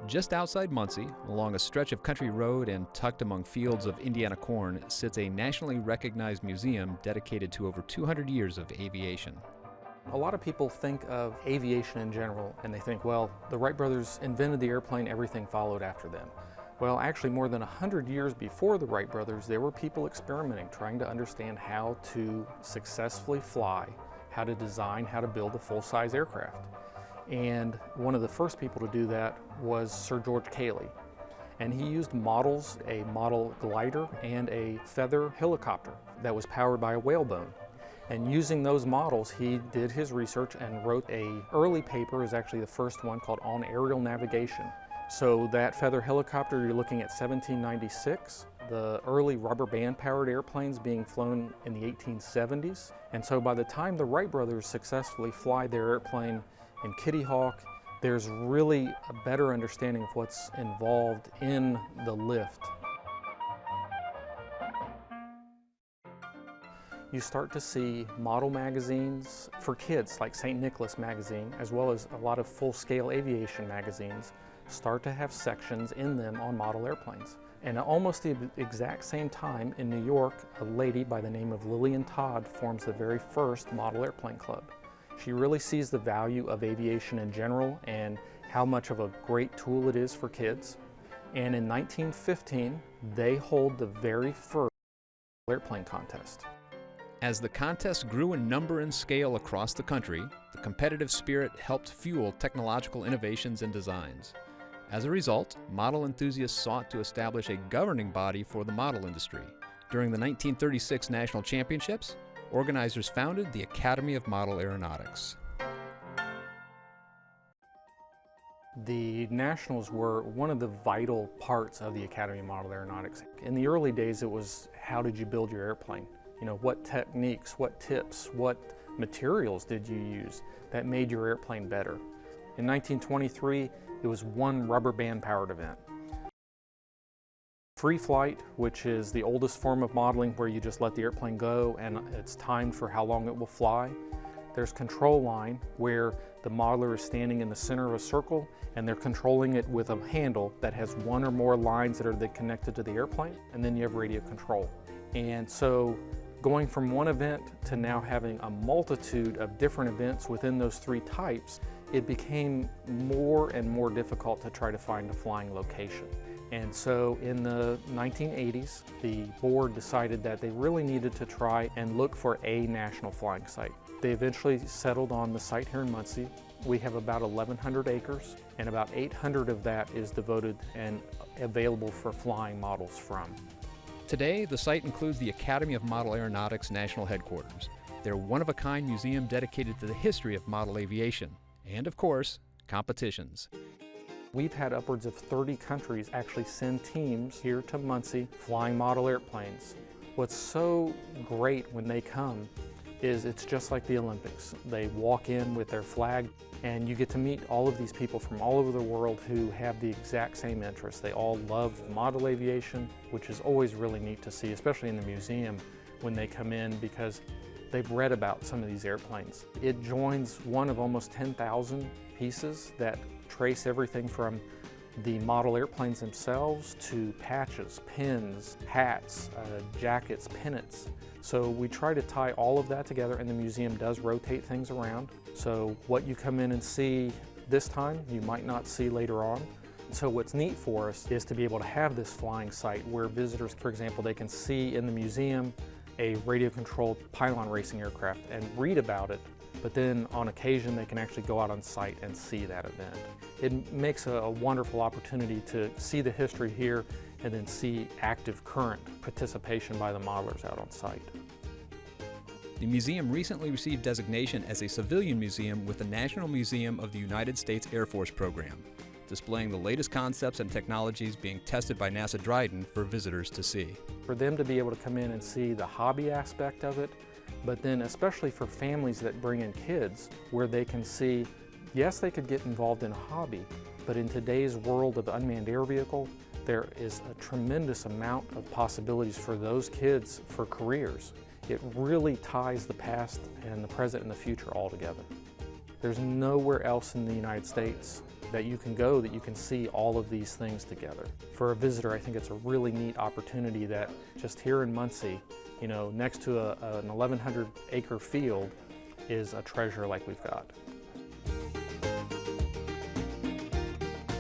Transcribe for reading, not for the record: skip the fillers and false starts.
Just outside Muncie, along a stretch of country road and tucked among fields of Indiana corn, sits a nationally recognized museum dedicated to over 200 years of aviation. A lot of people think of aviation in general and they think, well, the Wright brothers invented the airplane, everything followed after them. Well, actually more than 100 years before the Wright brothers, there were people experimenting, trying to understand how to successfully fly, how to design, how to build a full-size aircraft. And one of the first people to do that was Sir George Cayley. And he used models, a model glider and a feather helicopter that was powered by a whalebone. And using those models, he did his research and wrote an early paper, is actually the first one, called On Aerial Navigation. So that feather helicopter, you're looking at 1796. The early rubber band powered airplanes being flown in the 1870s. And so by the time the Wright brothers successfully fly their airplane in Kitty Hawk, there's really a better understanding of what's involved in the lift. You start to see model magazines for kids like St. Nicholas magazine, as well as a lot of full-scale aviation magazines, start to have sections in them on model airplanes. And at almost the exact same time in New York, a lady by the name of Lillian Todd forms the very first model airplane club. She really sees the value of aviation in general and how much of a great tool it is for kids. And in 1915, they hold the very first airplane contest. As the contest grew in number and scale across the country, the competitive spirit helped fuel technological innovations and designs. As a result, model enthusiasts sought to establish a governing body for the model industry. During the 1936 National Championships, organizers founded the Academy of Model Aeronautics. The Nationals were one of the vital parts of the Academy of Model Aeronautics. In the early days, it was how did you build your airplane? You know, what techniques, what tips, what materials did you use that made your airplane better? In 1923, it was one rubber band powered event. Free flight, which is the oldest form of modeling where you just let the airplane go and it's timed for how long it will fly. There's control line, where the modeler is standing in the center of a circle and they're controlling it with a handle that has one or more lines that are connected to the airplane, and then you have radio control. And so going from one event to now having a multitude of different events within those three types, it became more and more difficult to try to find a flying location. And so in the 1980s, the board decided that they really needed to try and look for a national flying site. They eventually settled on the site here in Muncie. We have about 1,100 acres, and about 800 of that is devoted and available for flying models from. Today, the site includes the Academy of Model Aeronautics National Headquarters. They're one-of-a-kind museum dedicated to the history of model aviation, and of course, competitions. We've had upwards of 30 countries actually send teams here to Muncie flying model airplanes. What's so great when they come is it's just like the Olympics. They walk in with their flag and you get to meet all of these people from all over the world who have the exact same interests. They all love model aviation, which is always really neat to see, especially in the museum when they come in, because they've read about some of these airplanes. It joins one of almost 10,000 pieces that trace everything from the model airplanes themselves to patches, pins, hats, jackets, pennants. So we try to tie all of that together, and the museum does rotate things around. So what you come in and see this time, you might not see later on. So what's neat for us is to be able to have this flying site where visitors, for example, they can see in the museum a radio-controlled pylon racing aircraft and read about it, but then on occasion they can actually go out on site and see that event. It makes a wonderful opportunity to see the history here and then see active current participation by the modelers out on site. The museum recently received designation as a civilian museum with the National Museum of the United States Air Force program, displaying the latest concepts and technologies being tested by NASA Dryden for visitors to see. For them to be able to come in and see the hobby aspect of it, but then especially for families that bring in kids, where they can see, yes, they could get involved in a hobby, but in today's world of unmanned air vehicle, there is a tremendous amount of possibilities for those kids for careers. It really ties the past and the present and the future all together. There's nowhere else in the United States that you can go that you can see all of these things together. For a visitor, I think it's a really neat opportunity that just here in Muncie, you know, next to an 1,100 acre field is a treasure like we've got.